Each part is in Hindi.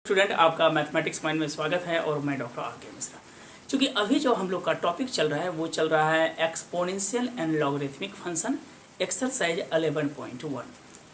स्टूडेंट, आपका मैथमेटिक्स माइंड में स्वागत है और मैं डॉक्टर आर के मिश्रा। क्योंकि अभी जो हम लोग का टॉपिक चल रहा है वो चल रहा है exponential and logarithmic function exercise 11.1,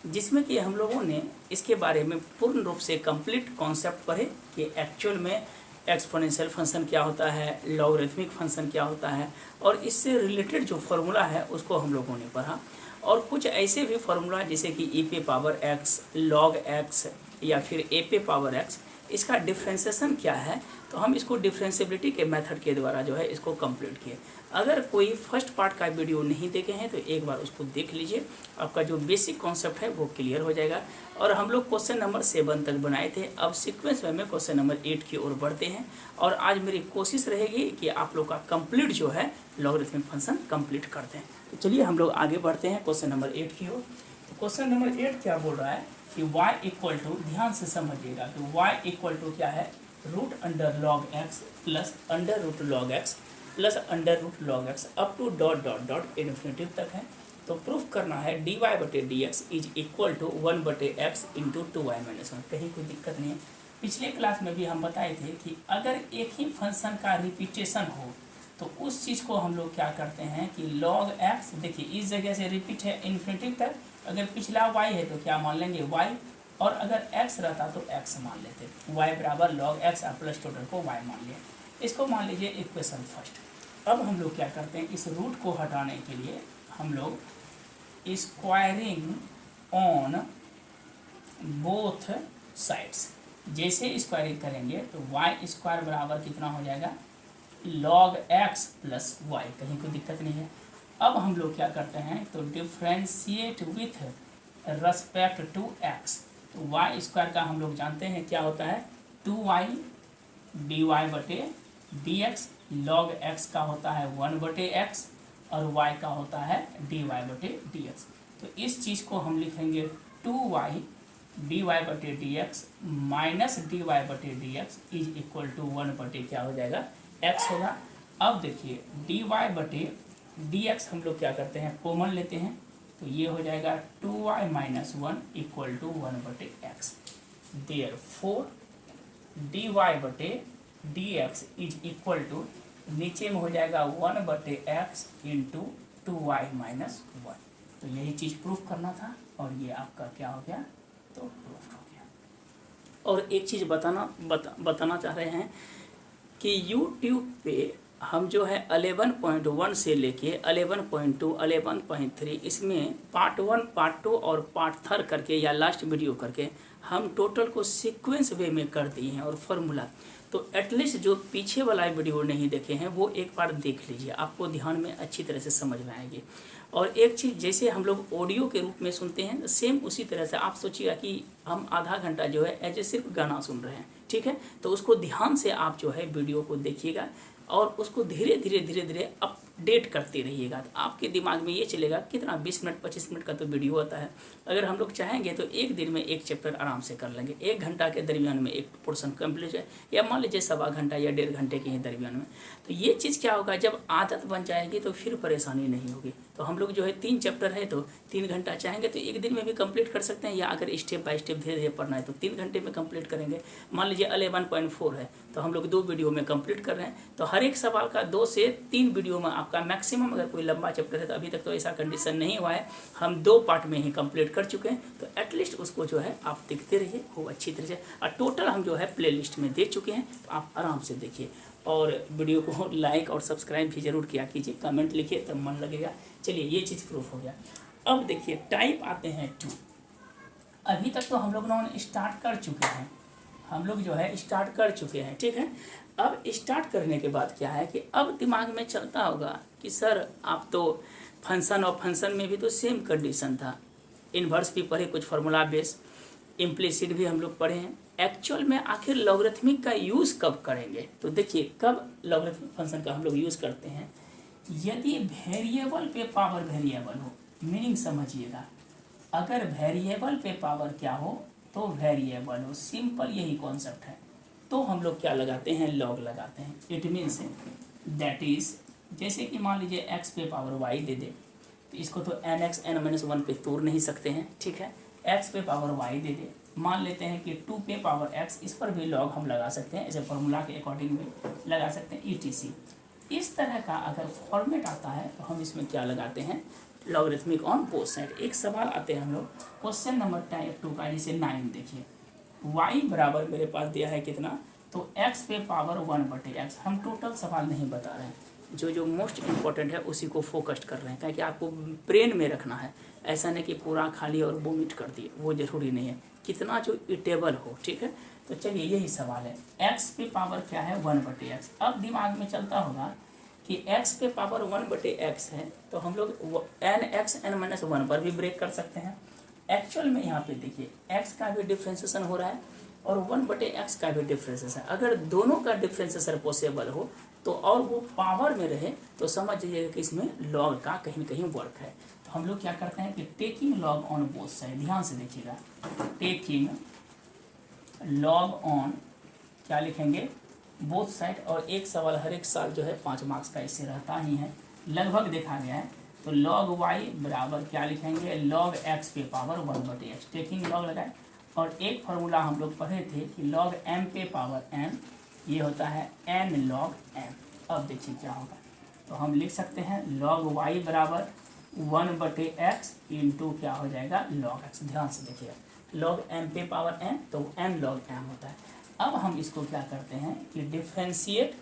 जिसमें कि हम लोगों ने इसके बारे में पूर्ण रूप से कंप्लीट कॉन्सेप्ट पढ़े कि एक्चुअल में एक्सपोनेंशियल फंक्शन क्या होता है, लॉगरिथमिक फंक्शन क्या होता है, और इससे रिलेटेड जो फार्मूला है उसको हम लोगों ने पढ़ा। और कुछ ऐसे भी फार्मूला जैसे कि ई पे पावर एक्स, लॉग एक्स या फिर ए पे पावर एक्स, इसका डिफ्रेंसिएशन क्या है, तो हम इसको डिफ्रेंसिबिलिटी के मेथड के द्वारा जो है इसको कंप्लीट किए। अगर कोई फर्स्ट पार्ट का वीडियो नहीं देखे हैं तो एक बार उसको देख लीजिए, आपका जो बेसिक कॉन्सेप्ट है वो क्लियर हो जाएगा। और हम लोग क्वेश्चन नंबर 7 तक बनाए थे, अब सीक्वेंस में क्वेश्चन नंबर 8 की ओर बढ़ते हैं। और आज मेरी कोशिश रहेगी कि आप लोग का कंप्लीट जो है लॉगरिथमिक फंक्शन कंप्लीट करते हैं। तो चलिए हम लोग आगे बढ़ते हैं क्वेश्चन नंबर 8 की ओर। तो क्वेश्चन नंबर 8 क्या बोल रहा है कि y इक्वल टू, ध्यान से समझिएगा, तो y इक्वल टू क्या है, root under log x plus under root log x plus under root log x up to dot dot dot infinitive तक है। तो प्रूफ करना है dy बटे d x is equal to 1 बटे एक्स इंटू 2y माइनस 1। कहीं कोई दिक्कत नहीं है। पिछले क्लास में भी हम बताए थे कि अगर एक ही फंक्शन का रिपीटेशन हो तो उस चीज़ को हम लोग क्या करते हैं कि log x, देखिए इस जगह से रिपीट है इन्फिनिटिव तक, अगर पिछला y है तो क्या मान लेंगे y, और अगर x रहता तो x मान लेते, y बराबर log x प्लस टोटल को y मान लिया। इसको मान लीजिए इक्वेशन फर्स्ट। अब हम लोग क्या करते हैं, इस रूट को हटाने के लिए हम लोग स्क्वायरिंग ऑन बोथ साइड्स, जैसे स्क्वायरिंग करेंगे तो y स्क्वायर बराबर कितना हो जाएगा, log x प्लस वाई, कहीं कोई दिक्कत नहीं है। अब हम लोग क्या करते हैं, तो differentiate with respect to x, तो y स्क्वायर का हम लोग जानते हैं क्या होता है, 2y dy बटे dx, log x का होता है 1 बटे x और y का होता है dy बटे dx। तो इस चीज़ को हम लिखेंगे 2y dy बटे dx माइनस dy बटे dx इज इक्वल टू 1 बटे क्या हो जाएगा, x होगा। अब देखिए dy बटे dx हम लोग क्या करते हैं, कॉमन लेते हैं, तो ये हो जाएगा 2y माइनस 1 इक्वल टू 1 बटे एक्स। देयरफॉर dy बटे dx इज इक्वल टू, नीचे में हो जाएगा 1 बटे एक्स इंटू 2y माइनस 1। तो यही चीज़ प्रूफ करना था और ये आपका क्या हो गया, तो प्रूफ हो गया। और एक चीज़ बताना चाह रहे हैं कि YouTube पे हम जो है 11.1 से लेके 11.2, 11.3, इसमें पार्ट 1, पार्ट 2 और पार्ट 3 करके या लास्ट वीडियो करके हम टोटल को सीक्वेंस वे में कर दिए हैं और फार्मूला। तो एटलीस्ट जो पीछे वाला वीडियो नहीं देखे हैं वो एक बार देख लीजिए, आपको ध्यान में अच्छी तरह से समझ में आएगी। और एक चीज़, जैसे हम लोग ऑडियो के रूप में सुनते हैं सेम उसी तरह से आप सोचिएगा कि हम आधा घंटा जो है ऐसे सिर्फ गाना सुन रहे हैं, ठीक है। तो उसको ध्यान से आप जो है वीडियो को देखिएगा और उसको धीरे धीरे अपडेट करते रहिएगा। तो आपके दिमाग में ये चलेगा कितना, 20 मिनट 25 मिनट का तो वीडियो होता है। अगर हम लोग चाहेंगे तो एक दिन में एक चैप्टर आराम से कर लेंगे, 1 घंटा के दरमियान में एक पोर्शन कंप्लीट है, या मान लीजिए 1.25 घंटा या 1.5 घंटे के ही दरमियान में। तो ये चीज़ क्या होगा, जब आदत बन जाएगी तो फिर परेशानी नहीं होगी। तो हम लोग जो है 3 चैप्टर है तो 3 घंटा चाहेंगे तो एक दिन में भी कंप्लीट कर सकते हैं, या अगर स्टेप बाय स्टेप धीरे धीरे पढ़ना है तो 3 घंटे में कंप्लीट करेंगे। मान लीजिए 11.4 है तो हम लोग 2 वीडियो में कंप्लीट कर रहे हैं, तो हर एक सवाल का 2 से 3 वीडियो में आपका मैक्सिमम, अगर कोई लंबा चैप्टर है तो अभी तक तो ऐसा कंडीशन नहीं हुआ है, हम 2 पार्ट में ही कंप्लीट कर चुके हैं। तो एटलीस्ट उसको जो है आप देखते रहिए खूब अच्छी तरह से, और टोटल हम जो है प्लेलिस्ट में दे चुके हैं, तो आप आराम से देखिए। और वीडियो को लाइक और सब्सक्राइब भी जरूर किया कीजिए, कमेंट लिखिए तब मन लगेगा। चलिए ये चीज़ प्रूफ हो गया। अब देखिए टाइप आते हैं 2। अभी तक तो हम लोग स्टार्ट कर चुके हैं, हम लोग जो है स्टार्ट कर चुके हैं, ठीक है। अब स्टार्ट करने के बाद क्या है कि अब दिमाग में चलता होगा कि सर आप तो फंक्शन और फंक्शन में भी तो सेम कंडीशन था, इन्वर्स भी पढ़े, कुछ फार्मूला बेस, इम्प्लिसिट भी हम लोग पढ़े हैं। एक्चुअल में आखिर लॉगरिथमिक का यूज़ कब करेंगे, तो देखिए कब लॉगरिथमिक फंक्शन का हम लोग यूज़ करते हैं, यदि वेरिएबल पे पावर वेरिएबल हो। मीनिंग समझिएगा, अगर वेरिएबल पे पावर क्या हो तो वेरिएबल हो, सिंपल यही कॉन्सेप्ट है। तो हम लोग क्या लगाते हैं, लॉग लगाते हैं। इट मीन्स दैट इज, जैसे कि मान लीजिए x पे पावर y दे दे, तो इसको तो n x n-1 पे तोड़ नहीं सकते हैं, ठीक है। x पे पावर y दे दे मान लेते हैं कि 2 पे पावर x, इस पर भी लॉग हम लगा सकते हैं, ऐसे फॉर्मूला के अकॉर्डिंग भी लगा सकते हैं etc। इस तरह का अगर फॉर्मेट आता है तो हम इसमें क्या लगाते हैं, लॉगरिथमिक ऑन बोथ साइड। एक सवाल आते हैं हम लोग क्वेश्चन नंबर टाइप 2 का, जैसे 9 देखिए, y बराबर मेरे पास दिया है कितना, तो x पे पावर 1/x। हम टोटल सवाल नहीं बता रहे हैं, जो मोस्ट इम्पोर्टेंट है उसी को फोकस्ड कर रहे हैं, ताकि आपको ब्रेन में रखना है, ऐसा नहीं कि पूरा खाली और वोमिट कर दिए, वो जरूरी नहीं है, कितना जो इटेबल हो, ठीक है। तो चलिए यही सवाल है, x पे पावर क्या है 1/x। अब दिमाग में चलता होगा कि x पे पावर 1/x है, तो हम लोग n(x(n-1) पर भी ब्रेक कर सकते हैं। एक्चुअल में यहाँ पे देखिए x का भी डिफ्रेंसिएशन हो रहा है और 1/x का भी डिफ्रेंसिएशन। अगर दोनों का डिफ्रेंसिएशन पॉसिबल हो तो और वो पावर में रहे तो समझ जाइएगा कि इसमें लॉग का कहीं न कहीं वर्क है। तो हम लोग क्या करते हैं कि taking log on both side, ध्यान से देखिएगा, टेकिंग लॉग ऑन क्या लिखेंगे, बोथ साइड। और एक सवाल हर एक साल जो है 5 मार्क्स का इससे रहता ही है, लगभग देखा गया है। तो log y बराबर क्या लिखेंगे, log x पे पावर 1/x, टेकिंग लॉग लगाए। और एक फार्मूला हम लोग पढ़े थे कि log m पे पावर n, ये होता है n log m। अब देखिए क्या होगा, तो हम लिख सकते हैं log y बराबर 1/x इंटू क्या हो जाएगा log x। ध्यान से देखिए, log m पे पावर n तो n log m होता है। अब हम इसको क्या करते हैं कि डिफ्रेंशिएट,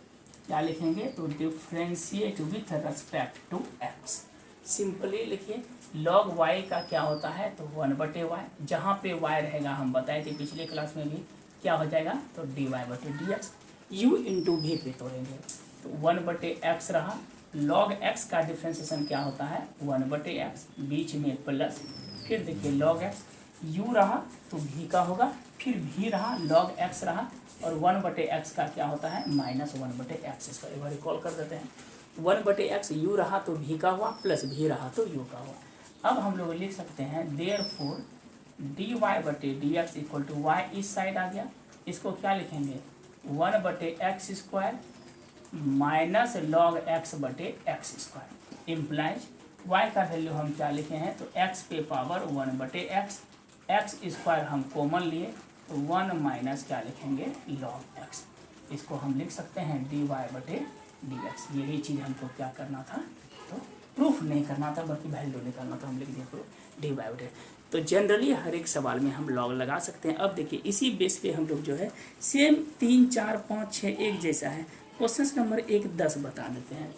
क्या लिखेंगे, तो differentiate with respect to x। Simply लिखिए, log y का क्या होता है, तो 1/y, जहाँ पे y रहेगा हम बताए थे पिछले क्लास में भी, क्या हो जाएगा, तो dy/dx। u इंटू v पे तोड़ेंगे तो 1/x रहा, log x का डिफ्रेंसिएशन क्या होता है 1/x, बीच में प्लस, फिर देखिए log x, u रहा तो v का होगा, फिर v रहा, log x रहा, और 1/x का क्या होता है -1/x। इसका एक बार रिकॉल कर देते हैं, 1/x u रहा तो v का हुआ, प्लस v रहा तो u का हुआ। अब हम लोग लिख सकते हैं therefore dy/dx equal to y, इस साइड आ गया, इसको क्या लिखेंगे 1/x² minus log x/x², implies y का वैल्यू हम क्या लिखे हैं, तो x पे पावर 1/x, x² हम कॉमन लिए तो 1 माइनस क्या लिखेंगे log x। इसको हम लिख सकते हैं dy/dx। यही चीज़ हमको क्या करना था, तो प्रूफ नहीं करना था बल्कि वैल्यू निकालना था, हम लिख दिए प्रूफ dy/dx। तो जनरली हर एक सवाल में हम लॉग लगा सकते हैं। अब देखिए इसी बेस पे हम लोग जो है सेम 3, 4, 5, 6 एक जैसा है। क्वेश्चन नंबर 1, 10 बता देते हैं।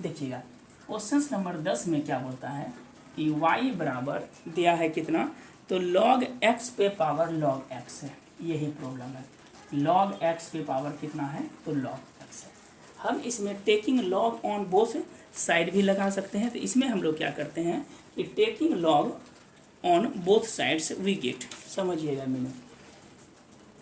देखिएगा क्वेश्चन नंबर 10 में क्या बोलता है कि y बराबर दिया है कितना, तो log x पे पावर log x है, यही प्रॉब्लम है। log x पे पावर कितना है, तो log x है। हम इसमें taking log on both side भी लगा सकते हैं। तो इसमें हम लोग क्या करते हैं कि taking log on both sides we get, समझिएगा मीनिंग,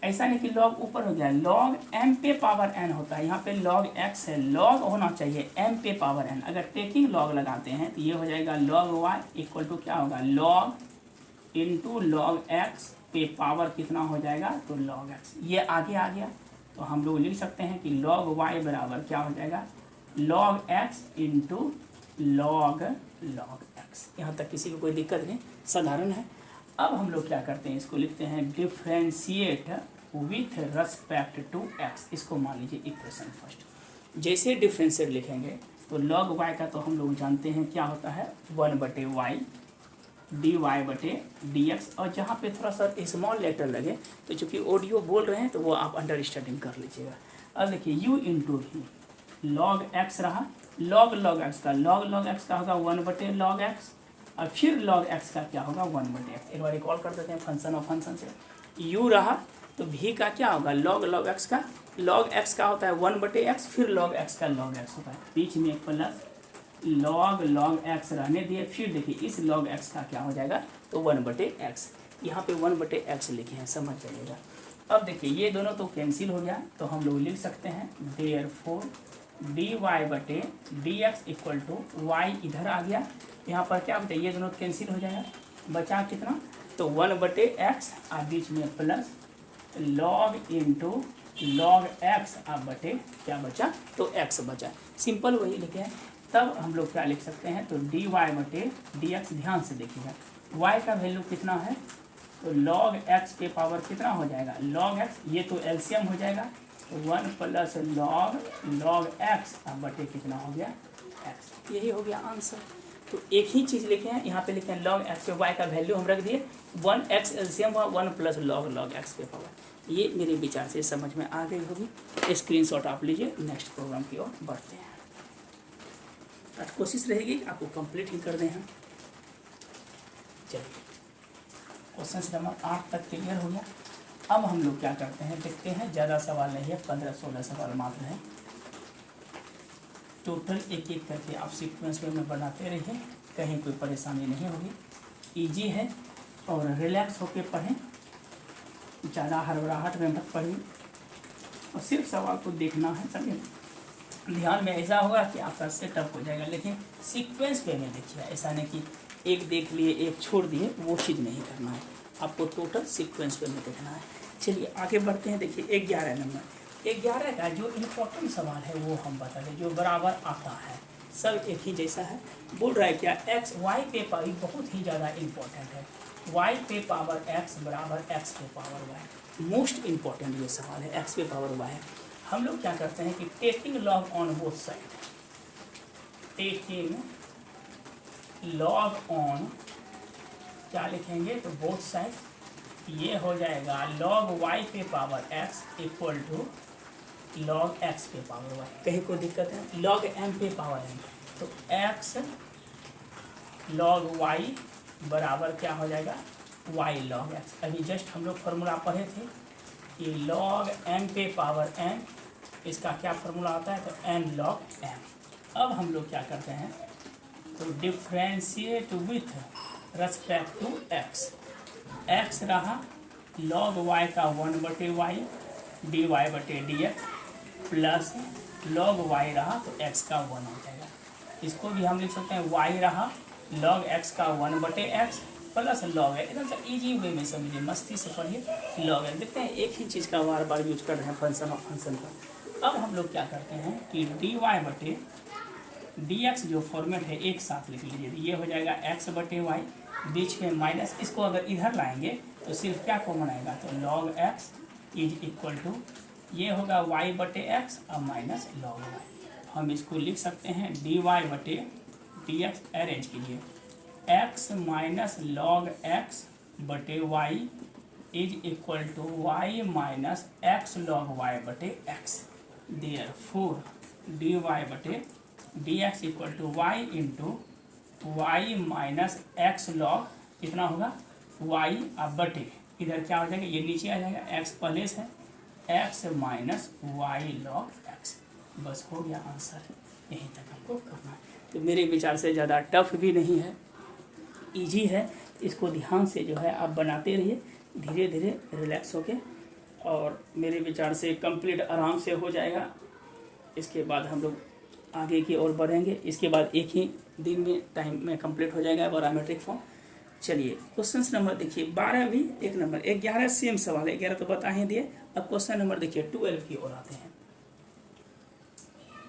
ऐसा नहीं कि log ऊपर हो गया, log m पे पावर n होता है, यहाँ पे log x है, log होना चाहिए m पे पावर n। अगर टेकिंग log लगाते हैं तो ये हो जाएगा log y इक्वल टू क्या होगा log इंटू log x पे पावर कितना हो जाएगा, तो log x। ये आगे आ गया तो हम लोग लिख सकते हैं कि log y बराबर क्या हो जाएगा log x into log x। यहाँ तक किसी को कोई दिक्कत नहीं, साधारण है। अब हम लोग क्या करते हैं, इसको लिखते हैं differentiate with respect to x। इसको मान लीजिए इक्वेशन फर्स्ट। जैसे डिफ्रेंशिएट लिखेंगे तो log y का तो हम लोग जानते हैं क्या होता है 1/y dy/dx। और जहाँ पे थोड़ा सा स्मॉल लेटर लगे तो चूँकि ऑडियो बोल रहे हैं तो वो आप अंडरस्टैंडिंग कर लीजिएगा। अब देखिए u into v, log x रहा, log x का log x का होगा 1/log x, और फिर log x का क्या होगा 1/x। एक बार रिकॉल कर देते हैं फंक्शन ऑफ फंक्शन से। u रहा तो v का क्या होगा log x का, log x का होता है 1/x, फिर log x का log x होता है, बीच में प्लस log x रहने दिए, फिर देखिए इस log x का क्या हो जाएगा, तो 1/x। यहाँ पे 1/x लिखे हैं, समझ जाइएगा। अब देखिए ये दोनों तो कैंसिल हो गया, तो हम लोग लिख सकते हैं therefore dy/dx equal to y इधर आ गया, यहाँ पर क्या बचा, ये दोनों कैंसिल हो जाएगा, बचा कितना, तो 1/x और बीच में plus log into log x अब बटे क्या बचा, तो x बचा। सिंपल वही लिखे हैं। तब हम लोग क्या लिख सकते हैं, तो dy/dx। ध्यान से देखिएगा y का वैल्यू कितना है तो log x पे पावर कितना हो जाएगा, log x, ये तो एलसीएम हो जाएगा, तो 1 प्लस log x अब बटे कितना हो गया x, यही हो गया आंसर। तो एक ही चीज़ लिखे हैं यहाँ पे, लिखे हैं log x पे y का वैल्यू हम रख दिए, 1x एलसीएम हुआ, 1 प्लस log x पे पावर। ये मेरे विचार से समझ में आ गई होगी। स्क्रीनशॉट आप लीजिए, नेक्स्ट प्रोग्राम की ओर बढ़ते हैं। आज कोशिश रहेगी आपको कंप्लीट ही कर दें हम। चलिए, क्वेश्चन नंबर 8 तक क्लियर हो गया। अब हम लोग क्या करते हैं, देखते हैं, ज़्यादा सवाल नहीं है, 15-16 सवाल मात्र है। टोटल एक एक करके आप सीक्वेंस में बनाते रहिए, कहीं कोई परेशानी नहीं होगी। इजी है और रिलैक्स होके पढ़ें, ज़्यादा हड़बड़ाहट में मत पढ़िए और सिर्फ सवाल को देखना है। समझे, ध्यान में ऐसा होगा कि आपका सेटअप हो जाएगा, लेकिन सीक्वेंस पे में देखिए, ऐसा नहीं कि एक देख लिए एक छोड़ दिए, वो चीज़ नहीं करना है, आपको टोटल सीक्वेंस पे में देखना है। चलिए आगे बढ़ते हैं। देखिए 11 नंबर, 11 का जो इम्पोर्टेंट सवाल है वो हम बता दें, जो बराबर आता है, सब एक ही जैसा है। बोल रहा है क्या, एक्स वाई पे पावर, बहुत ही ज़्यादा इम्पोर्टेंट है, वाई पे पावर एक्स बराबर एक्स पे पावर वाई, मोस्ट इम्पोर्टेंट ये सवाल है, एक्स पे पावर वाई। हम लोग क्या करते हैं कि taking log on both side, taking log on क्या लिखेंगे, तो बोथ साइड, ये हो जाएगा log y पे power x equal to log x पे पावर y। कहीं कोई दिक्कत है, log m पे पावर m, तो x log y बराबर क्या हो जाएगा, y log x। अभी जस्ट हम लोग फॉर्मूला पढ़े थे कि log m पे पावर m, इसका क्या फॉर्मूला आता है, तो n log m। अब हम लोग क्या करते हैं, तो differentiate with respect to x, x रहा log y का 1/y dy बटे dx प्लस log y रहा तो x का 1 हो जाएगा। इसको भी हम लिख सकते हैं y रहा log x का 1/x प्लस log x, एकदम से इजी वे में समझिए, मस्ती से पढ़िए, log x। देखते हैं एक ही चीज़ का बार बार यूज कर रहे हैं फंक्शन और फंक्शन का। अब हम लोग क्या करते हैं कि dy बटे dx जो फॉर्मेट है एक साथ लिख लीजिए, ये हो जाएगा x बटे वाई, बीच में माइनस, इसको अगर इधर लाएंगे तो सिर्फ क्या कॉमन आएगा, तो log x is equal to, ये होगा y बटे x और माइनस log y। हम इसको लिख सकते हैं dy बटे dx, अरेंज कीजिए, x माइनस log x बटे y is equal to y minus x log y बटे x। देयरफॉर dy बटे dx equal to y into y minus x log कितना होगा y, अब बटे इधर क्या हो जाएगा, ये नीचे आ जाएगा, x पहले से है, x minus y log x। बस हो गया आंसर, यहीं तक हमको करना है। तो मेरे विचार से ज़्यादा टफ भी नहीं है, इजी है। इसको ध्यान से जो है आप बनाते रहिए, धीरे धीरे रिलैक्स होके, और मेरे विचार से कंप्लीट आराम से हो जाएगा। इसके बाद हम लोग आगे की ओर बढ़ेंगे, इसके बाद एक ही दिन में टाइम में कंप्लीट हो जाएगा पैरामीट्रिक फॉर्म। चलिए क्वेश्चन नंबर देखिए 12 भी एक नंबर, 11 सेम सवाल है, 11 तो बता ही दिए। अब क्वेश्चन नंबर देखिए 12 की ओर आते हैं।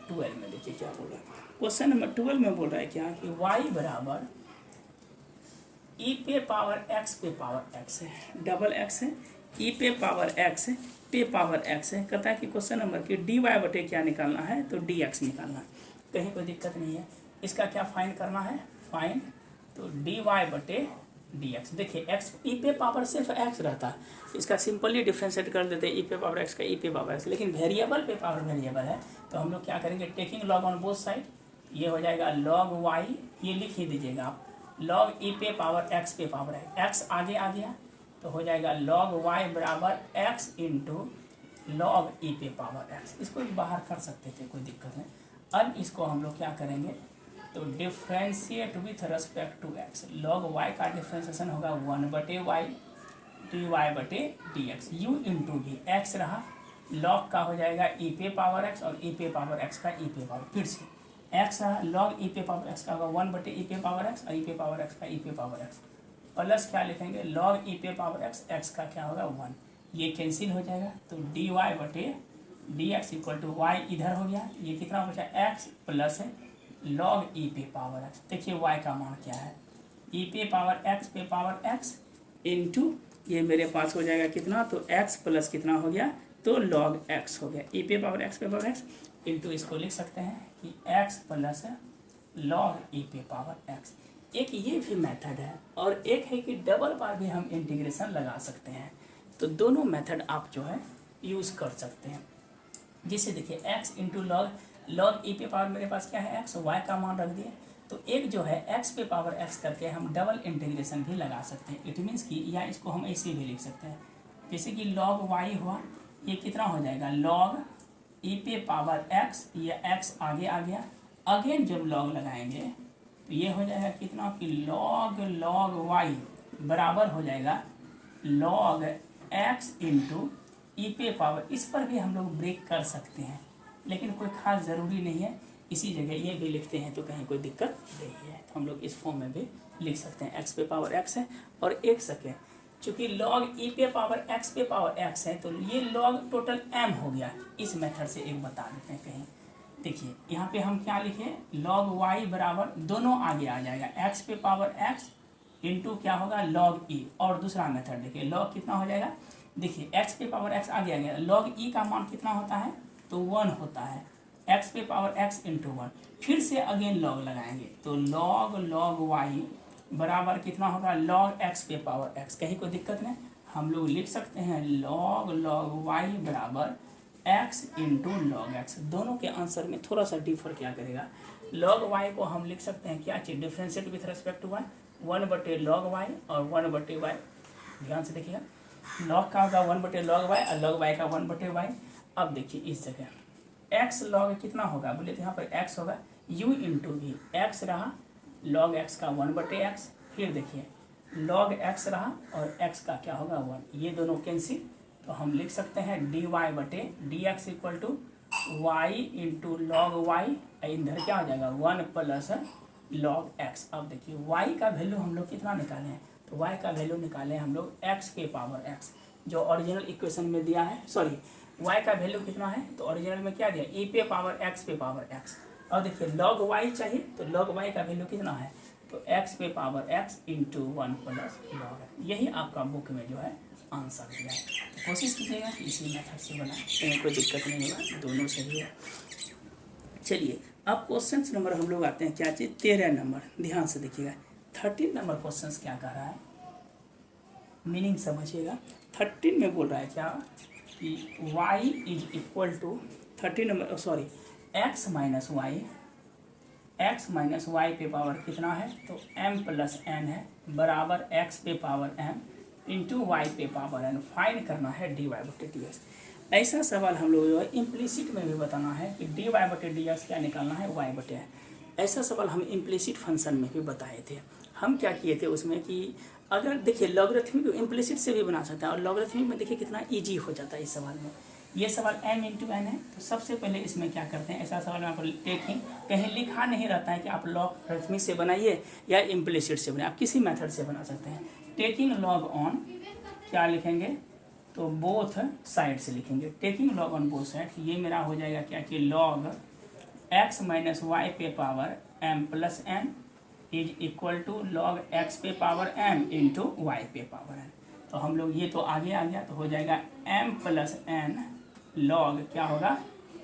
12 में देखिए क्या बोल रहा है, क्वेश्चन नंबर 12 में बोल रहा है क्या कि y बराबर e पे पावर x पे पावर x है, डबल x है, e पे पावर x पे पावर x है। कहता है कि क्वेश्चन नंबर की dy बटे क्या निकालना है, तो dx निकालना है, कहीं कोई दिक्कत नहीं है। इसका क्या फाइंड करना है, फाइंड, तो dy बटे dx। देखिए x e पे पावर सिर्फ x रहता है, इसका सिंपली डिफ्रेंशिएट कर देते हैं, e पे पावर x का e पे पावर x, लेकिन वेरिएबल पे पावर वेरिएबल है, तो हम लोग क्या करेंगे, taking log on both side, ये हो जाएगा log y, ये लिख ही दीजिएगा आप, log e पे पावर x पे पावर है, x आगे आ गया तो हो जाएगा log y बराबर x इंटू log e पे पावर x। इसको बाहर कर सकते थे, कोई दिक्कत नहीं। अब इसको हम लोग क्या करेंगे, तो differentiate with respect to x, log y का डिफ्रेंशिएशन होगा 1/y dy बटे dx, u इंटू भी x रहा, log का हो जाएगा e पे पावर x और e पे पावर x का e पे पावर, फिर से x रहा, log e पे पावर x का होगा 1/e पे पावर x और e पे पावर x का e पे पावर x, प्लस क्या लिखेंगे log e पे पावर x, x का क्या होगा 1, ये कैंसिल हो जाएगा, तो dy बटे dx इक्वल टू y इधर हो गया, ये कितना बचा x प्लस है log e पे पावर x। देखिए y का मान क्या है, e पे पावर x इंटू ये मेरे पास हो जाएगा कितना, तो x प्लस कितना हो गया, तो log x हो गया, e पे पावर x इंटू इसको लिख सकते हैं कि x प्लस log e पे पावर x। एक ये भी मेथड है और एक है कि डबल बार भी हम इंटीग्रेशन लगा सकते हैं। तो दोनों मेथड आप जो है यूज़ कर सकते हैं। जिससे देखिए x इंटू लॉग ई पे पावर मेरे पास क्या है x, y का मान रख दिए, तो एक जो है x पे पावर x करके हम डबल इंटीग्रेशन भी लगा सकते हैं। इट मीन्स कि या इसको हम ऐसे भी लिख सकते हैं, जैसे कि log y हुआ, ये कितना हो जाएगा log e पे पावर x, ये x आगे आ गया, अगेन जब log लगाएंगे तो ये हो जाएगा कितना कि log y बराबर हो जाएगा log x इंटू ई पे पावर। इस पर भी हम लोग ब्रेक कर सकते हैं, लेकिन कोई खास ज़रूरी नहीं है, इसी जगह ये भी लिखते हैं तो कहीं कोई दिक्कत नहीं है। तो हम लोग इस फॉर्म में भी लिख सकते हैं, x पे पावर x है और एक सेकेंड, चूँकि log e पे पावर x पे पावर x है तो ये log टोटल m हो गया। इस मेथड से एक बता देते हैं कहीं, देखिए यहाँ पे हम क्या लिखे, log y बराबर दोनों आगे आ जाएगा, x पे पावर x इंटू क्या होगा log e, और दूसरा मेथड देखिए log कितना हो जाएगा, देखिए x पे पावर x आगे आ गया, log e का मान कितना होता है, तो 1 होता है, x पे पावर x इंटू 1, फिर से अगेन log लगाएंगे तो log y बराबर कितना होगा log x पे पावर x। कहीं कोई दिक्कत नहीं, हम लोग लिख सकते हैं log y बराबर x इंटू log x। दोनों के आंसर में थोड़ा सा डिफर क्या करेगा, log y को हम लिख सकते हैं क्या चीज़, differentiate with respect to y, 1/log y और 1/y। ध्यान से देखिएगा, log का होगा 1/log y और log y का 1/y। अब देखिए इस जगह x log कितना होगा, बोले तो यहाँ पर x होगा u इंटू वी, x रहा log x का 1/x, फिर देखिए log x रहा और x का क्या होगा 1, ये दोनों कैंसिल, तो हम लिख सकते हैं dy/dx equal to y into log y, इधर क्या हो जाएगा 1 प्लस log x। अब देखिए y का वैल्यू हम लोग कितना निकाले हैं, तो y का वैल्यू निकाले हम लोग x पे पावर x, जो ओरिजिनल इक्वेशन में दिया है, सॉरी y का वैल्यू कितना है, तो ओरिजिनल में क्या दिया e पे पावर x पे पावर x। और देखिए log y चाहिए तो log y का वैल्यू कितना है, तो x पे power x into 1 plus log। यही आपका बुक में जो है आंसर दिया है, तो कोशिश कीजिएगा कि इसी मेथड से बनाए, कोई दिक्कत नहीं होगा, दोनों सही है। चलिए अब क्वेश्चन नंबर हम लोग आते हैं क्या चीज़, 13 नंबर। ध्यान से देखिएगा 13 नंबर क्वेश्चन क्या कर रहा है, मीनिंग समझिएगा। 13 में बोल रहा है क्या कि y is equal to 13 number, sorry x minus y पे पावर कितना है, तो m प्लस n है, बराबर x पे पावर m इंटू वाई पे पावर n। फाइंड करना है dy/dx। ऐसा सवाल हम लोग जो है इम्प्लिसिट में भी बताना है कि dy/dx क्या निकालना है, y/n। ऐसा सवाल हम इम्प्लिसिट फंक्शन में भी बताए थे। हम क्या किए थे उसमें कि अगर देखिए लॉगरिथमिक इम्प्लिसिट से भी बना सकते हैं, और लॉगरिथमिक में देखिए कितना इजी हो जाता है इस सवाल में। ये सवाल m इंटू n है, तो सबसे पहले इसमें क्या करते हैं, ऐसा सवाल में आप टेकिंग, कहीं लिखा नहीं रहता है कि आप लॉगरिथमिक से बनाइए या इम्प्लिसिट से बनाइए, आप किसी मेथड से बना सकते हैं। टेकिंग लॉग ऑन क्या लिखेंगे, तो बोथ साइड से लिखेंगे, taking log on both side. ये मेरा हो जाएगा क्या कि लॉग x माइनस वाई पे power m plus n is equal to log x पे पावर m इंटू वाई पे पावर n। तो हम लोग ये तो आगे आ गया, तो हो जाएगा m प्लस n लॉग क्या होगा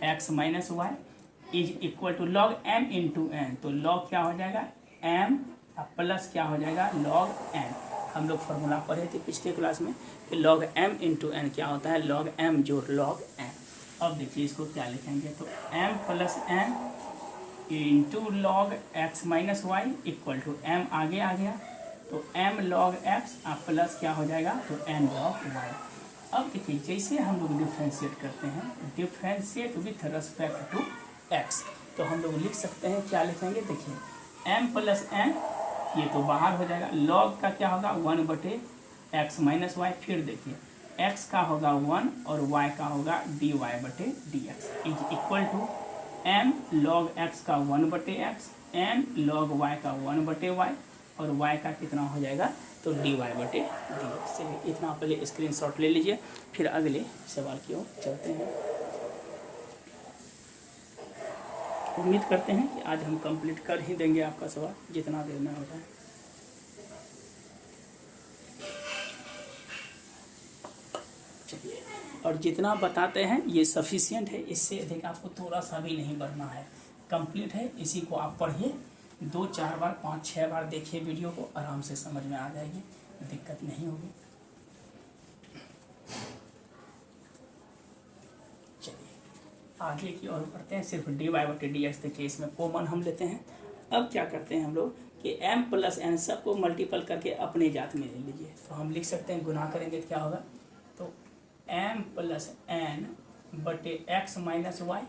x minus y is equal to log m into n। तो लॉग क्या हो जाएगा m प्लस क्या हो जाएगा लॉग n। हम लोग फॉर्मूला पढ़े थे पिछले क्लास में कि लॉग m इंटू n क्या होता है, लॉग m जोड़ लॉग n। अब देखिए इसको क्या लिखेंगे, तो m plus n into log x minus y equal to m आगे आ गया, तो m लॉग x प्लस क्या हो जाएगा, तो n लॉग y। अब देखिए जैसे हम लोग डिफ्रेंशिएट करते हैं, differentiate with respect to x, तो हम लोग लिख सकते हैं क्या लिखेंगे, देखिए m प्लस n, ये तो बाहर हो जाएगा, लॉग का क्या होगा 1/x माइनस वाई, फिर देखिए x का होगा 1 और y का होगा dy/dx is equal to m log x का 1/x, n log y का 1/y और y का कितना हो जाएगा, तो dy/dx। चलिए इतना पहले स्क्रीनशॉट ले लीजिए, फिर अगले सवाल की ओर चलते हैं। उम्मीद करते हैं कि आज हम कंप्लीट कर ही देंगे आपका सवाल, जितना देर में होता है। और जितना बताते हैं ये सफिशिएंट है, इससे अधिक आपको थोड़ा सा भी नहीं बढ़ना है, कंप्लीट है। इसी को आप पढ़िए 2-4 बार 5-6 बार देखिए वीडियो को, आराम से समझ में आ जाएगी, दिक्कत नहीं होगी। चलिए आगे की ओर बढ़ते हैं। सिर्फ dy/dx देखिए इसमें कॉमन हम लेते हैं। अब क्या करते हैं हम लोग कि m + n सबको मल्टीपल करके अपने जात में ले लीजिए। तो हम लिख सकते हैं, गुना करेंगे तो क्या होगा, तो m + n/x - y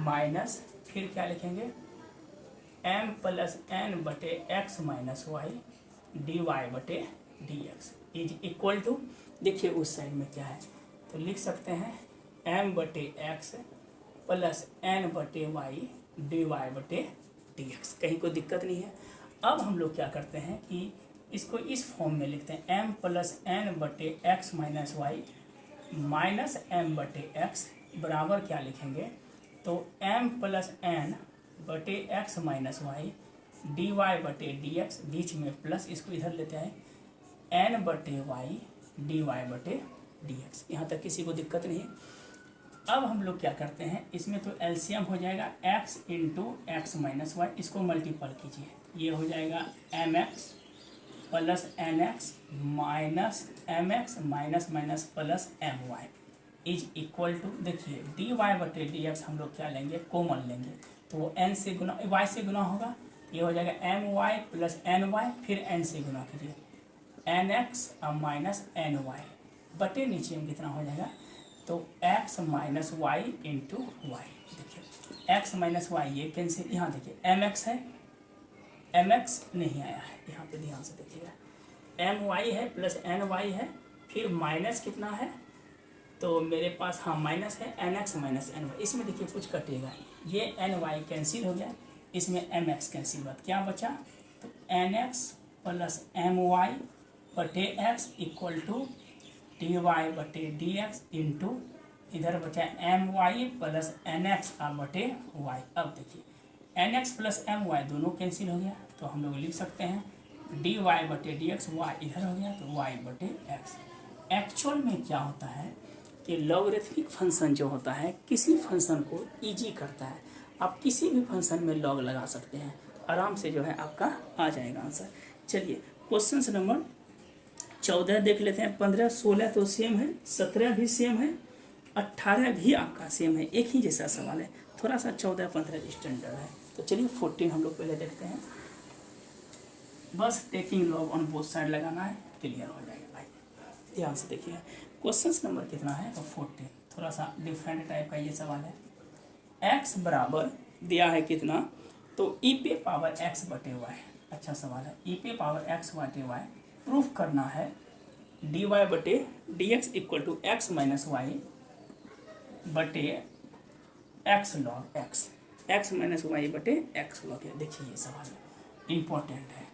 माइनस फिर क्या लिखेंगे m + n/x - y dy/dx is equal to, देखिए उस साइड में क्या है तो लिख सकते हैं m/x + n/y dy/dx। कहीं कोई दिक्कत नहीं है। अब हम लोग क्या करते हैं कि इसको इस फॉर्म में लिखते हैं m + n/x - y minus m/x बराबर क्या लिखेंगे, तो m + n/x - y dy/dx, बीच में प्लस, इसको इधर लेते हैं n/y dy/dx। यहाँ तक किसी को दिक्कत नहीं है। अब हम लोग क्या करते हैं, इसमें तो एलसीएम हो जाएगा x × x - y, इसको मल्टीपल कीजिए, ये हो जाएगा mx + nx minus mx minus minus plus my is equal to, देखिए dy/dx हम लोग क्या लेंगे, कॉमन लेंगे, तो वो n से गुना y से गुना होगा, ये हो जाएगा my + ny, फिर n से गुना कीजिए nx माइनस ny बटे नीचे में कितना हो जाएगा, तो x - y × y। देखिए x - y ये कैंसिल, यहाँ देखिए mx है, mx नहीं आया है, यहाँ पे ध्यान से देखिएगा my है प्लस ny है, फिर माइनस कितना है, तो मेरे पास हाँ माइनस है nx माइनस ny, इसमें देखिए कुछ कटेगा, ये ny कैंसिल हो गया, इसमें mx कैंसिल हुआ, क्या बचा, तो nx + my बटे x equal to dy/dx into इधर बचा my + nx बटे y। अब देखिए nx + my दोनों कैंसिल हो गया, तो हम लोग लिख सकते हैं dy/dx, y इधर हो गया तो y/x। एक्चुअल में क्या होता है कि लॉगरिथमिक फंक्शन जो होता है किसी फंक्शन को इजी करता है। आप किसी भी फंक्शन में लॉग लगा सकते हैं, आराम से जो है आपका आ जाएगा आंसर। चलिए क्वेश्चन नंबर 14 देख लेते हैं। 15, 16 तो सेम है, 17 भी सेम है, 18 भी आपका सेम है, एक ही जैसा सवाल है, थोड़ा सा 14, 15 स्टैंडर्ड है। तो चलिए 14 हम लोग पहले देखते हैं, बस taking log on both side लगाना है, क्लियर हो जाएगा भाई। ध्यान से देखिए क्वेश्चन नंबर कितना है, तो 14, थोड़ा सा डिफरेंट टाइप का ये सवाल है। x बराबर दिया है कितना, तो e⁻x/y, अच्छा सवाल है, e⁻x/y प्रूफ करना है dy/dx equal to x - y बटे x log x, x - y बटे x log x। देखिए ये सवाल इम्पोर्टेंट है।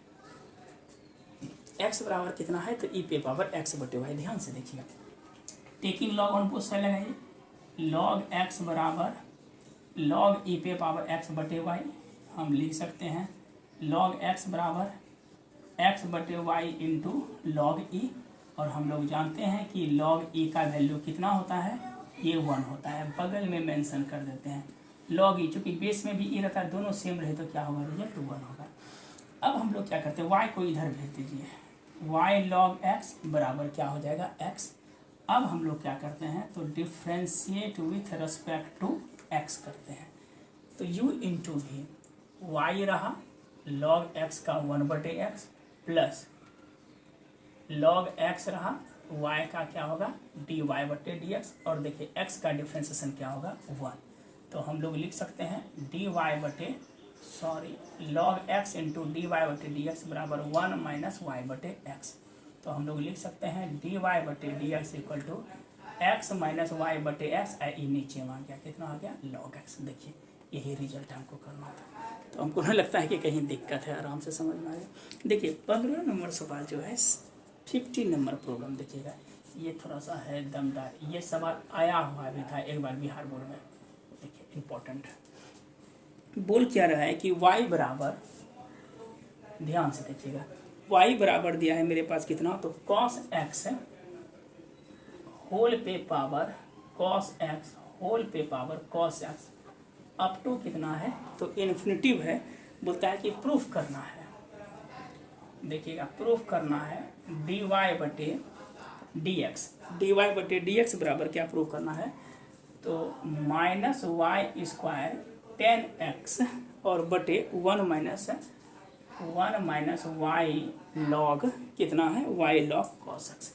x बराबर कितना है, तो e⁻x/y, ध्यान से देखिए, taking log on both side लगाइए, log x बराबर log e⁻x/y, हम लिख सकते हैं log x बराबर x/y इंटू log e, और हम लोग जानते हैं कि log e का वैल्यू कितना होता है, ये 1 होता है, बगल में मेंशन कर देते हैं log e, चूँकि बेस में भी e रहता है, दोनों सेम रहे तो क्या होगा, रिजल्ट 1 होगा। अब हम लोग क्या करते हैं, y को इधर भेज दीजिए, y log x बराबर क्या हो जाएगा, x। अब हम लोग क्या करते हैं, तो differentiate with respect to x करते हैं, तो u इंटू भी y रहा log x का 1/x प्लस log x रहा y का क्या होगा dy/dx, और देखिए x का डिफ्रेंसिएशन क्या होगा 1, तो हम लोग लिख सकते हैं log x इंटू dy/dx बराबर 1 माइनस y/x, तो हम लोग लिख सकते हैं dy/dx equal to x minus y/x, ये नीचे में आ गया, कितना आ गया log x। देखिए यही रिजल्ट हमको करना था, तो हमको नहीं लगता है कि कहीं दिक्कत है, आराम से समझ में आ गया। देखिए 15 नंबर सवाल जो है 50 नंबर प्रॉब्लम देखिएगा, ये थोड़ा सा है दमदार, ये सवाल आया हुआ भी था एक बार बिहार बोर्ड में, देखिए इम्पोर्टेंट है। बोल क्या रहा है कि y बराबर, ध्यान से देखिएगा, y बराबर दिया है मेरे पास कितना, तो cos x होल पे पावर कॉस एक्स होल पे power cos x up to कितना है, तो इन्फिनिटिव है, बोलता है कि प्रूफ करना है। देखिएगा प्रूफ करना है dy बटे डी एक्स बराबर क्या प्रूफ करना है, तो माइनस वाई स्क्वायर 10x और बटे 1 माइनस वाई लॉग कितना है, वाई लॉग कॉस एक्स।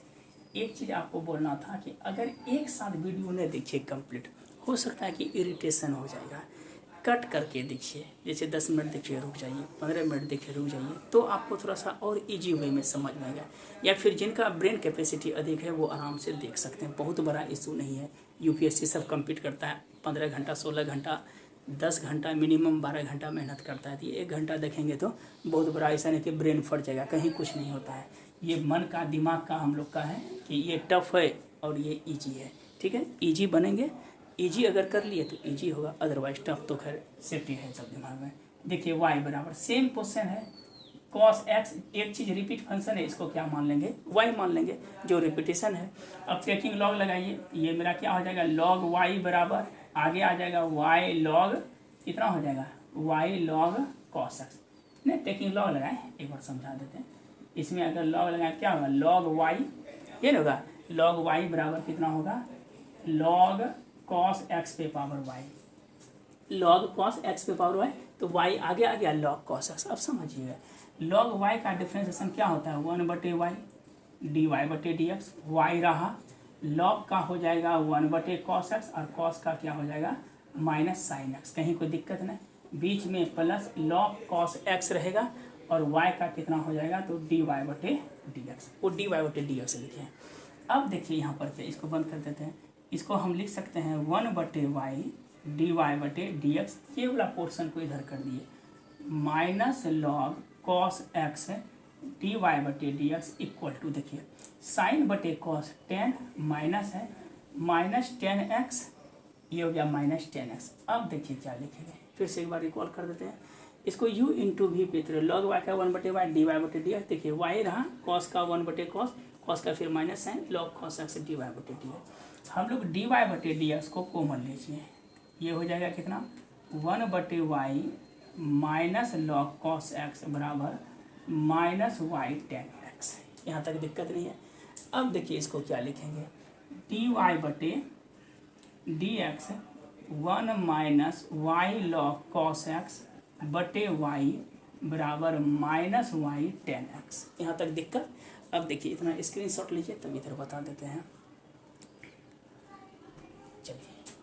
एक चीज़ आपको बोलना था कि अगर एक साथ वीडियो ने देखिए कंप्लीट, हो सकता है कि इरिटेशन हो जाएगा, कट करके देखिए, जैसे 10 मिनट देखिए रुक जाइए, 15 मिनट देखिए रुक जाइए, तो आपको थोड़ा सा और इजी वे में समझ में आएगा। या फिर जिनका ब्रेन कैपेसिटी अधिक है वो आराम से देख सकते हैं, बहुत बड़ा इशू नहीं है। यूपीएससी सब कंप्लीट करता है 15 घंटा 16 घंटा 10 घंटा मिनिमम 12 घंटा मेहनत करता है, तो 1 घंटा देखेंगे तो बहुत बड़ा ऐसा नहीं कि ब्रेन फट जाएगा, कहीं कुछ नहीं होता है। ये मन का दिमाग का हम लोग का है कि ये टफ है और ये ईजी है, ठीक है। ईजी बनेंगे, ईजी अगर कर लिए तो ईजी होगा, अदरवाइज टफ तो खैर सेफ्टी है सब दिमाग में। देखिए y बराबर सेम क्वेश्चन है cos x, एक चीज़ रिपीट फंक्शन है, इसको क्या मान लेंगे, y मान लेंगे जो रिपीटेशन है। अब टेकिंग लॉग लगाइए, ये मेरा क्या हो जाएगा log y बराबर आगे आ जाएगा y log कितना हो जाएगा y log cos x। नहीं टेकिंग लॉग लगाएं, एक बार समझा देते हैं। इसमें अगर लॉग लगाएं क्या होगा log y, ये होगा log y बराबर कितना होगा log cos x पे power y, log cos x पे पावर y, तो y आगे आ गया log cos x। अब समझिएगा log y का डिफ्रेंसिएशन क्या होता है 1 बटे y dy बटे dx, y रहा log का हो जाएगा 1 बटे cos x और cos का क्या हो जाएगा माइनस साइन x, कहीं कोई दिक्कत नहीं, बीच में प्लस log cos x रहेगा और y का कितना हो जाएगा तो dy बटे dx, वो dy बटे dx लिखे हैं। अब देखिए यहाँ पर क्या, इसको बंद कर देते हैं, इसको हम लिख सकते हैं 1 बटे वाई डी वाई बटे डी एक्स, ये वाला पोर्शन को इधर कर दिए, minus log cos x d y बटे डी एक्स इक्वल टू, देखिए साइन बटे कॉस 10 माइनस है माइनस 10x, ये हो गया माइनस 10x। अब देखिए क्या लिखेंगे, फिर से एक बार रिकॉल कर देते हैं इसको, u इंटू वी पे तो लॉग वाई का 1 बटे वाई डी वाई बटे डी एक्स, देखिए वाई रहा कॉस का 1 बटे कॉस, कॉस का फिर minus sine log cos x d y बटे डी एक्स। हम लोग डी वाई बटे डी एक्स को कॉमन लीजिए, ये हो जाएगा कितना 1 बटे y minus log cos x बराबर माइनस वाई टेन एक्स। यहाँ तक दिक्कत नहीं है। अब देखिए इसको क्या लिखेंगे, डी वाई बटे d x 1 minus y log cos x बटे वाई बराबर माइनस वाई टेन एक्स। यहाँ तक दिक्कत। अब देखिए इतना स्क्रीनशॉट लीजिए तब इधर बता देते हैं। चलिए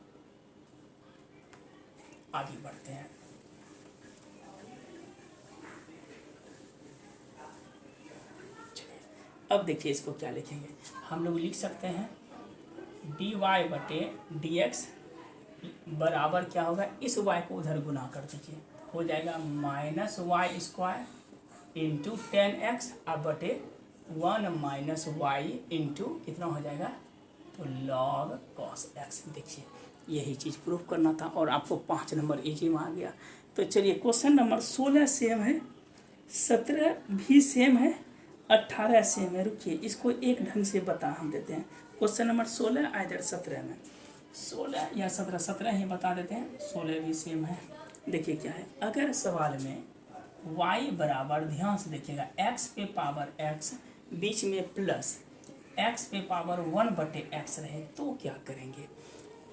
आगे बढ़ते हैं। अब देखिए इसको क्या लिखेंगे, हम लोग लिख सकते हैं डी वाई बटे डी एक्स बराबर क्या होगा, इस y को उधर गुना कर दीजिए, हो जाएगा minus Y square into 10x अब बटे 1 माइनस वाई इंटू कितना हो जाएगा तो लॉग कॉस एक्स। देखिए यही चीज़ प्रूफ करना था और आपको 5 नंबर इजी में आ गया। तो चलिए क्वेश्चन नंबर 16 सेम है, 17 भी सेम है, 18 सेम है। रुकिए इसको एक ढंग से बता हम देते हैं। क्वेश्चन नंबर 16 आइदर 17 में, 16 या 17, 17 ही बता देते हैं, 16 भी सेम है। देखिए क्या है, अगर सवाल में y बराबर, ध्यान से देखिएगा, x पे पावर x बीच में प्लस x पे पावर 1 बटे x रहे तो क्या करेंगे।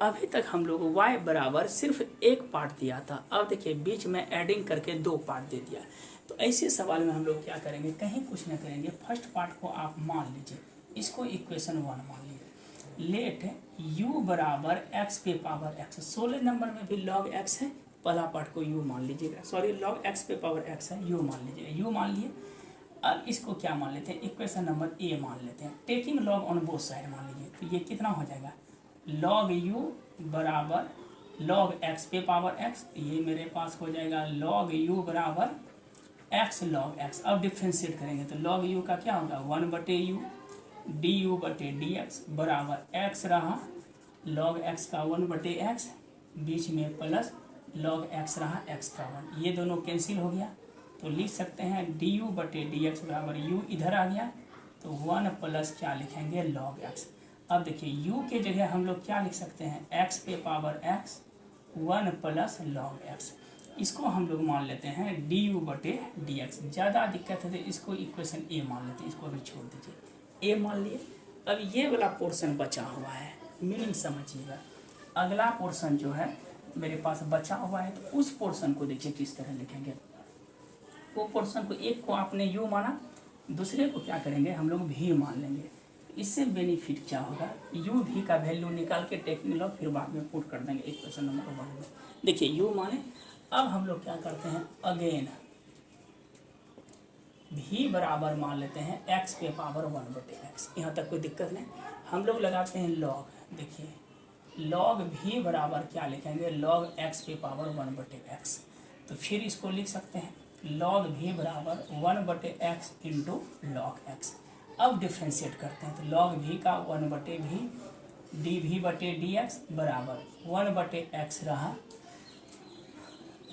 अभी तक हम लोग y बराबर सिर्फ एक पार्ट दिया था, अब देखिए बीच में एडिंग करके 2 पार्ट दे दिया। तो ऐसे सवाल में हम लोग क्या करेंगे, कहीं कुछ न करेंगे, फर्स्ट पार्ट को आप मान लीजिए, इसको इक्वेशन 1 मान लीजिए। लेट u बराबर x पे पावर x, 16 नंबर में भी log x है, पहला पार्ट को u मान लीजिएगा, सॉरी log x पे पावर x है, u मान लीजिएगा, u मान लिए। अब इसको क्या मान लेते हैं, इक्वेशन नंबर a मान लेते हैं, taking log on both side मान लीजिए। तो ये कितना हो जाएगा log u बराबर log x पे पावर x, ये मेरे पास हो जाएगा log u बराबर x log x। अब डिफ्रेंशिएट करेंगे तो log u का क्या होगा 1 बटे u du बटे dx बराबर x रहा log x का 1 बटे x, बीच में प्लस log x रहा x का 1, ये दोनों कैंसिल हो गया। तो लिख सकते हैं du बटे dx बराबर u इधर आ गया तो 1 प्लस क्या लिखेंगे log x। अब देखिए u के जगह हम लोग क्या लिख सकते हैं, x पे power x 1 plus log x। इसको हम लोग मान लेते हैं du बटे dx। ज़्यादा दिक्कत है तो इसको इक्वेशन a मान लेते हैं, इसको भी छोड़ दीजिए, a मान लिए। अब ये वाला पोर्शन बचा हुआ है, मीनिंग समझिएगा। अगला पोर्शन जो है मेरे पास बचा हुआ है, तो उस पोर्शन को देखिए किस तरह लिखेंगे। वो पोर्शन को, एक को आपने u माना, दूसरे को क्या करेंगे हम लोग v मान लेंगे। इससे बेनिफिट क्या होगा, u v का वैल्यू निकाल के टेक्निकल लॉग फिर बाद में पुट कर देंगे इक्वेशन नंबर 1 में। देखिए u माने, अब हम लोग क्या करते हैं, अगेन v बराबर मान लेते हैं x पे पावर 1 बटे एक्स। यहाँ तक कोई दिक्कत नहीं। हम लोग लगाते हैं लॉग। देखिए लॉग v बराबर क्या लिखेंगे, लॉग x पे पावर 1 बटे एक्स। तो फिर इसको लिख सकते हैं लॉग v बराबर 1 बटे एक्स इंटू लॉग x। अब डिफ्रेंशिएट करते हैं, तो लॉग v का 1 बटे v dv बटे dx बराबर 1 बटे x रहा,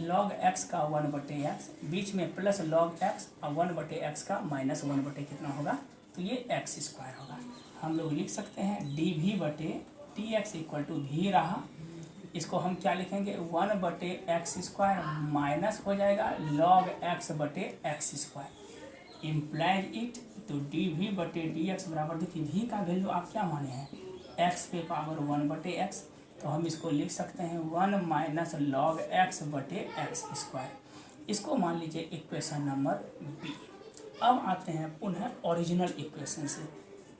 लॉग x का 1 बटे एक्स, बीच में प्लस लॉग x और 1 बटे एक्स का माइनस 1 बटे कितना होगा, तो ये एक्स स्क्वायर होगा। हम लोग लिख सकते हैं dv बटे dx इक्वल टू v रहा, इसको हम क्या लिखेंगे 1 बटे एक्स स्क्वायर माइनस हो जाएगा लॉग x बटे एक्स स्क्वायर इम्प्लाइज इट। तो dv बटे dx बराबर, देखिए v का वैल्यू आप क्या माने हैं, x पे पावर 1 बटे एक्स, तो हम इसको लिख सकते हैं 1 माइनस लॉग x बटे एक्स स्क्वायर। इसको मान लीजिए इक्वेशन नंबर बी। अब आते हैं पुनः ओरिजिनल इक्वेशन से,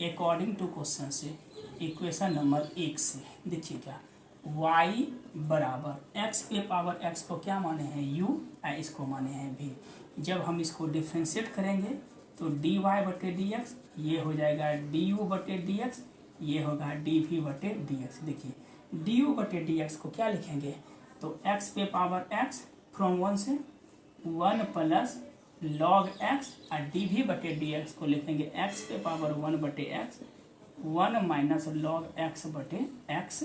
अकॉर्डिंग टू क्वेश्चन से, इक्वेशन नंबर 1 से। देखिए क्या, y बराबर x पे पावर x को क्या माने हैं u, और इसको माने हैं v। जब हम इसको डिफ्रेंशिएट करेंगे तो dy बटे dx, ये हो जाएगा du बटे dx, ये होगा dv बटे dx। देखिए du बटे dx को क्या लिखेंगे, तो x पे पावर x फ्रॉम 1 से 1 प्लस लॉग x, और dv बटे dx को लिखेंगे x पे पावर 1 बटे x 1 माइनस लॉग x बटे x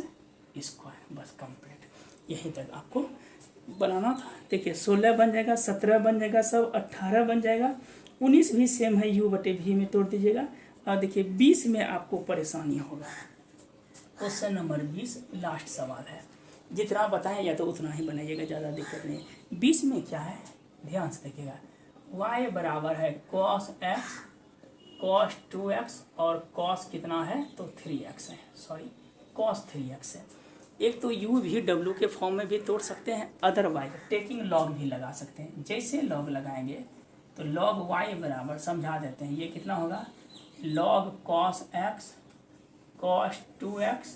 स्क्वायर। बस कंप्लीट, यहीं तक आपको बनाना था। देखिए 16 बन जाएगा, 17 बन जाएगा, सब 18 बन जाएगा, 19 भी सेम है, u बटे v में तोड़ दीजिएगा। और देखिए 20 में आपको परेशानी होगा। क्वेश्चन नंबर 20 लास्ट सवाल है, जितना बताएं या तो उतना ही बनाइएगा, ज़्यादा दिक्कत नहीं। 20 में क्या है, ध्यान से देखिएगा, y बराबर है cos x cos 2x और cos कितना है, तो 3x है, सॉरी cos 3x है। एक तो u भी w के फॉर्म में भी तोड़ सकते हैं, अदरवाइज टेकिंग लॉग भी लगा सकते हैं। जैसे लॉग लगाएंगे तो लॉग y बराबर, समझा देते हैं, ये कितना होगा, log cos x cos 2x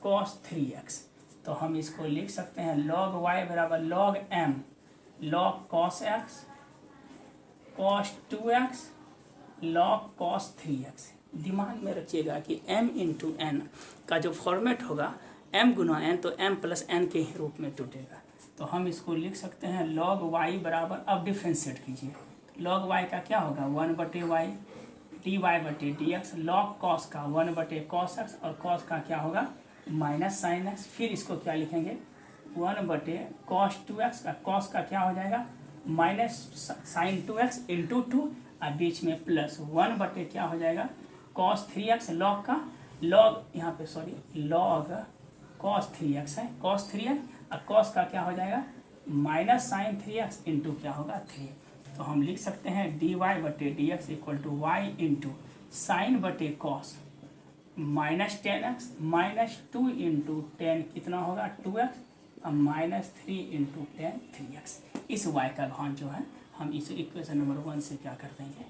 cos 3x। तो हम इसको लिख सकते हैं log y बराबर log m log cos x cos 2x log cos 3x। दिमाग में रखिएगा कि m इंटू एन का जो फॉर्मेट होगा m गुना n, तो m प्लस n के रूप में टूटेगा। तो हम इसको लिख सकते हैं log y बराबर, अब डिफ्रेंशिएट कीजिए, log y का क्या होगा 1 बटे y dy बटे dx, log cos का 1 बटे cos x, और cos का क्या होगा माइनस साइन x। फिर इसको क्या लिखेंगे 1 बटे cos 2x का, cos का क्या हो जाएगा माइनस साइन 2x इंटू 2, और बीच में प्लस 1 बटे क्या हो जाएगा cos 3x, log का log यहाँ पे सॉरी log cos 3x है, cos 3x, और cos का क्या हो जाएगा माइनस साइन 3x इंटू क्या होगा 3। तो हम लिख सकते हैं dy बटे dx equal to y into sine बटे cos minus 10x minus 2 into 10 कितना होगा 2x और माइनस 3 इंटू 10 3x। इस y का मान जो है हम इस इक्वेशन नंबर 1 से क्या कर देंगे,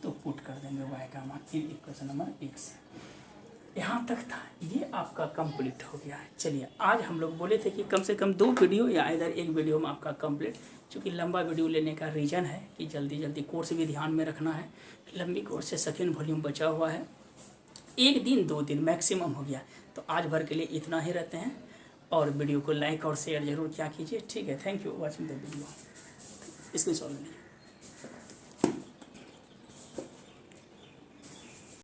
तो पुट कर देंगे y का मान इन इक्वेशन नंबर 1 से। यहाँ तक था, ये आपका कंप्लीट हो गया है। चलिए आज हम लोग बोले थे कि कम से कम 2 वीडियो या इधर 1 वीडियो में आपका कंप्लीट, क्योंकि लंबा वीडियो लेने का रीज़न है कि जल्दी जल्दी कोर्स भी ध्यान में रखना है। लंबी कोर्स से सेकेंड वॉल्यूम बचा हुआ है, 1 दिन 2 दिन मैक्सिमम हो गया। तो आज भर के लिए इतना ही रहते हैं, और वीडियो को लाइक और शेयर जरूर क्या कीजिए। ठीक है, thank you watching the video. इसको सॉल्व नहीं।